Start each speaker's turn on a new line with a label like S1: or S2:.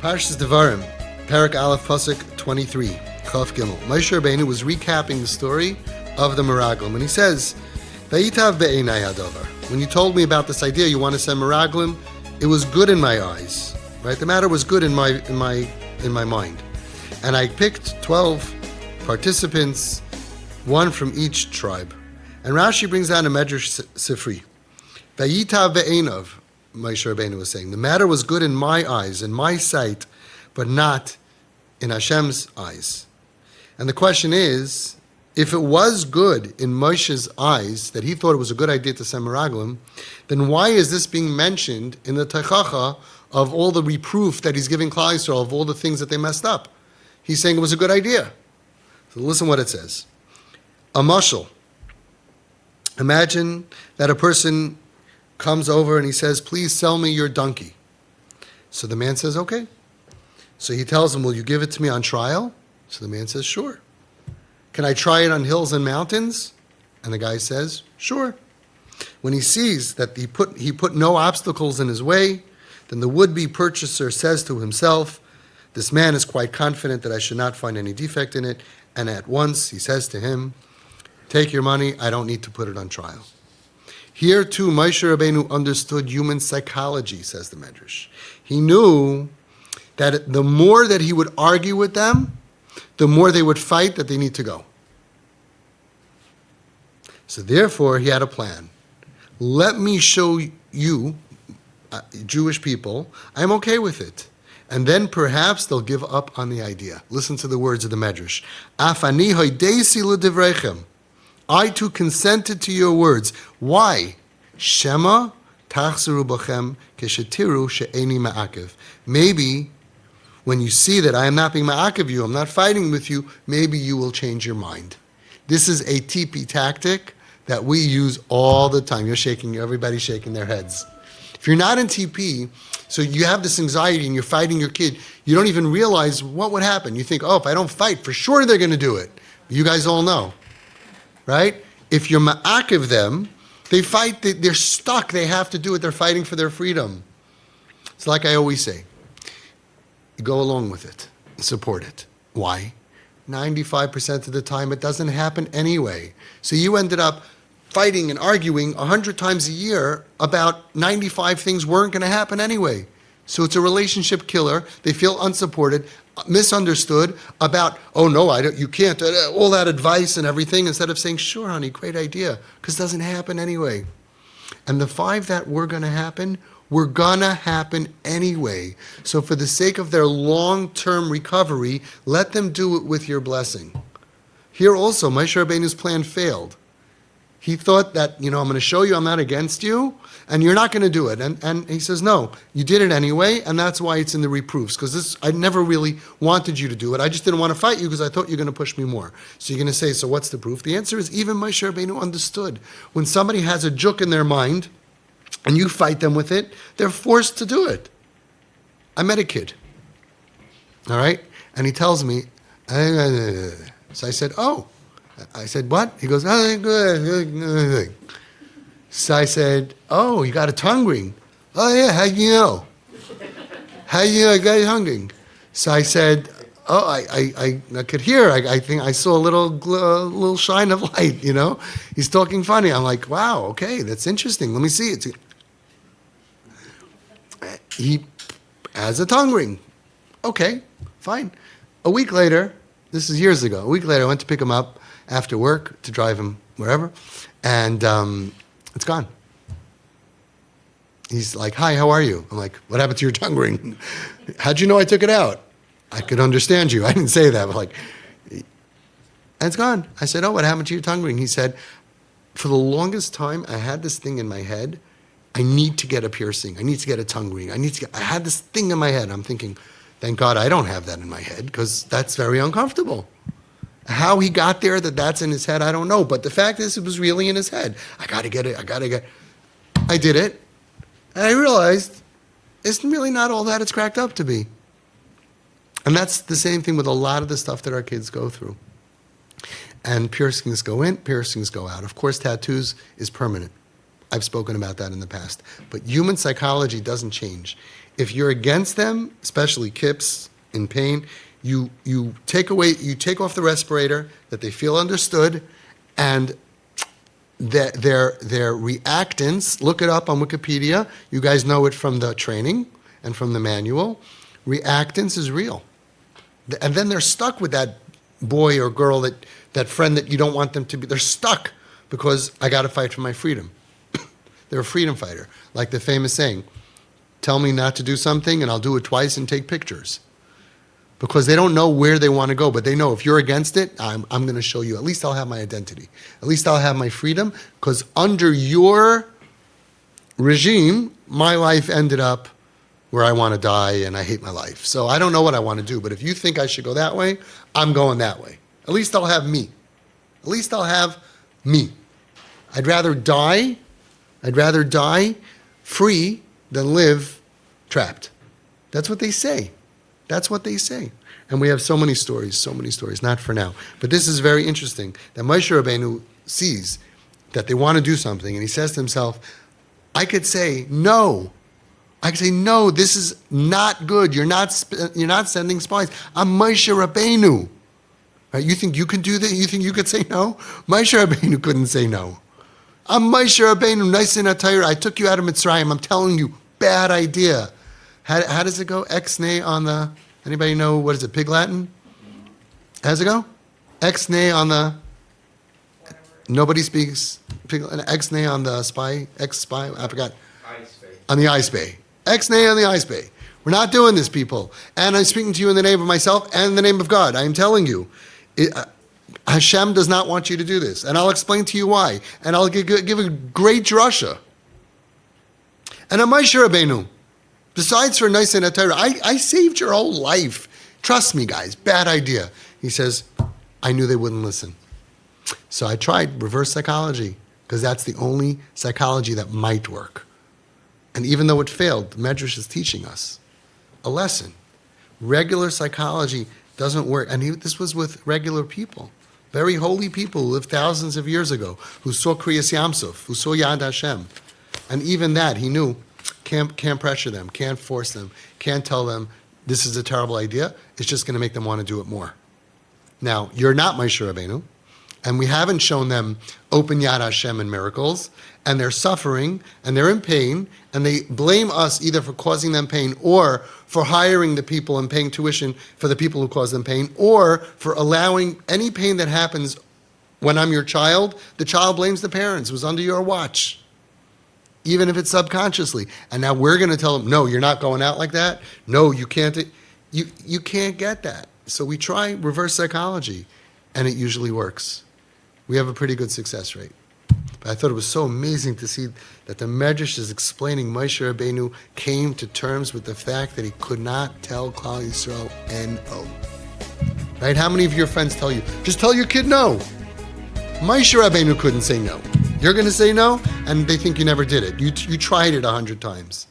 S1: Parshas Devarim, Parak Aleph Pasuk 23, Chaf Gimel. Moshe Rabbeinu was recapping the story of the Meraglim, and he says, "Vayitav be'einai hadavar." When you told me about this idea, you want to send Meraglim, it was good in my eyes, right? The matter was good in my mind, and I picked 12 participants, one from each tribe. And Rashi brings down a Medrash Sifri. Vayitav be'einav. Moshe Rabbeinu was saying, the matter was good in my eyes, in my sight, but not in Hashem's eyes. And the question is, if it was good in Moshe's eyes, that he thought it was a good idea to send Meraglim, then why is this being mentioned in the Teichacha of all the reproof that he's giving Klal Yisrael, of all the things that they messed up? He's saying it was a good idea. So listen what it says. A mashal. Imagine that a person comes over and he says, "Please sell me your donkey." So the man says, "Okay." So he tells him, "Will you give it to me on trial?" So the man says, "Sure." "Can I try it on hills and mountains?" And the guy says, "Sure." When he sees that he put no obstacles in his way, then the would-be purchaser says to himself, "This man is quite confident that I should not find any defect in it." And at once he says to him, "Take your money, I don't need to put it on trial." Here too, Moshe Rabbeinu understood human psychology, says the Medrash. He knew that the more that he would argue with them, the more they would fight that they need to go. So therefore, he had a plan. Let me show you, Jewish people, I'm okay with it. And then perhaps they'll give up on the idea. Listen to the words of the Medrash. Af ani hodeisi l'divrechem. I too consented to your words. Why? Shema tachzeru bachem keshetiru she'eni ma'akev. Maybe when you see that I am not being ma'akev you, I'm not fighting with you, maybe you will change your mind. This is a TP tactic that we use all the time. Everybody's shaking their heads. If you're not in TP, so you have this anxiety and you're fighting your kid, you don't even realize what would happen. You think, oh, if I don't fight, for sure they're going to do it. You guys all know. Right? If you're ma'akev them, they fight, they're stuck, they have to do it, they're fighting for their freedom. It's like I always say, you go along with it, support it. Why? 95% of the time it doesn't happen anyway. So you ended up fighting and arguing 100 times a year about 95 things weren't going to happen anyway. So it's a relationship killer. They feel unsupported, misunderstood about, oh no, you can't, all that advice and everything, instead of saying, sure honey, great idea, because it doesn't happen anyway. And the 5 that were going to happen anyway. So for the sake of their long-term recovery, let them do it with your blessing. Here also, Moshe Rabbeinu's plan failed. He thought that, I'm going to show you I'm not against you, and you're not going to do it. And he says, no, you did it anyway, and that's why it's in the reproofs, because I never really wanted you to do it. I just didn't want to fight you because I thought you were going to push me more. So you're going to say, so what's the proof? The answer is even Moshe Rabbeinu understood. When somebody has a juk in their mind, and you fight them with it, they're forced to do it. I met a kid, all right? And he tells me, so I said, oh. I said, what? He goes, oh, good. So I said, oh, you got a tongue ring. Oh, yeah, how do you know? How do you know I got a tongue ring? So I said, oh, I could hear. I think I saw a little shine of light, He's talking funny. I'm like, wow, okay, that's interesting. Let me see it. He has a tongue ring. Okay, fine. A week later, this is years ago, I went to pick him up after work to drive him wherever, and it's gone. He's like, hi, how are you? I'm like, what happened to your tongue ring? How'd you know I took it out? I could understand you. I didn't say that, but and it's gone. I said, oh, what happened to your tongue ring? He said, for the longest time, I had this thing in my head. I need to get a piercing. I need to get a tongue ring. I had this thing in my head. I'm thinking, thank God I don't have that in my head, because that's very uncomfortable. How he got there, that's in his head, I don't know. But the fact is, it was really in his head. I got to get it. I did it. And I realized it's really not all that it's cracked up to be. And that's the same thing with a lot of the stuff that our kids go through. And piercings go in, piercings go out. Of course, tattoos is permanent. I've spoken about that in the past. But human psychology doesn't change. If you're against them, especially kips in pain, you take off the respirator, that they feel understood, and their reactance, look it up on Wikipedia. You guys know it from the training and from the manual. Reactance is real. And then they're stuck with that boy or girl, that friend that you don't want them to be. They're stuck because I got to fight for my freedom. They're a freedom fighter. Like the famous saying, tell me not to do something and I'll do it twice and take pictures. Because they don't know where they want to go, but they know if you're against it, I'm going to show you. At least I'll have my identity. At least I'll have my freedom, because under your regime, my life ended up where I want to die and I hate my life. So I don't know what I want to do, but if you think I should go that way, I'm going that way. At least I'll have me. At least I'll have me. I'd rather die free than live trapped. That's what they say. That's what they say. And we have so many stories, not for now. But this is very interesting, that Moshe Rabbeinu sees that they want to do something, and he says to himself, I could say, no. I could say, no, this is not good. You're not sending spies. I'm Moshe Rabbeinu. Right? You think you can do that? You think you could say no? Moshe Rabbeinu couldn't say no. I'm Moshe Rabbeinu, nice in Atayr. I took you out of Mitzrayim. I'm telling you, bad idea. How does it go? Ex-nay on the, anybody know, what is it, Pig Latin? How does it go? Ex-nay on the, nobody speaks Pig Latin. Ex-nay on the spy, ex-spy, I forgot.
S2: Ice bay.
S1: On the ice bay. Ex-nay on the ice bay. We're not doing this, people. And I'm speaking to you in the name of myself and in the name of God. I am telling you. Hashem does not want you to do this. And I'll explain to you why. And I'll give a great drasha. And I'm Moshe Rabbeinu. Besides for nice and a Torah, I saved your whole life. Trust me, guys, bad idea. He says, I knew they wouldn't listen. So I tried reverse psychology, because that's the only psychology that might work. And even though it failed, the Medrash is teaching us a lesson. Regular psychology doesn't work. And this was with regular people, very holy people who lived thousands of years ago, who saw Kriyas Yamsuf, who saw Yad Hashem. And even that, he knew, can't pressure them, can't force them, can't tell them this is a terrible idea. It's just going to make them want to do it more. Now, you're not Moshe Rabbeinu, and we haven't shown them open Yad Hashem and miracles, and they're suffering, and they're in pain, and they blame us either for causing them pain, or for hiring the people and paying tuition for the people who cause them pain, or for allowing any pain that happens when I'm your child. The child blames the parents. It was under your watch, even if it's subconsciously. And now we're going to tell them, no, you're not going out like that. No, you can't. You can't get that. So we try reverse psychology, and it usually works. We have a pretty good success rate. But I thought it was so amazing to see that the Medrash is explaining Moshe Rabbeinu came to terms with the fact that he could not tell Klal Yisrael no. Right? How many of your friends tell you, just tell your kid no? Moshe Rabbeinu couldn't say no. You're going to say no, and they think you never did it. You tried it 100 times.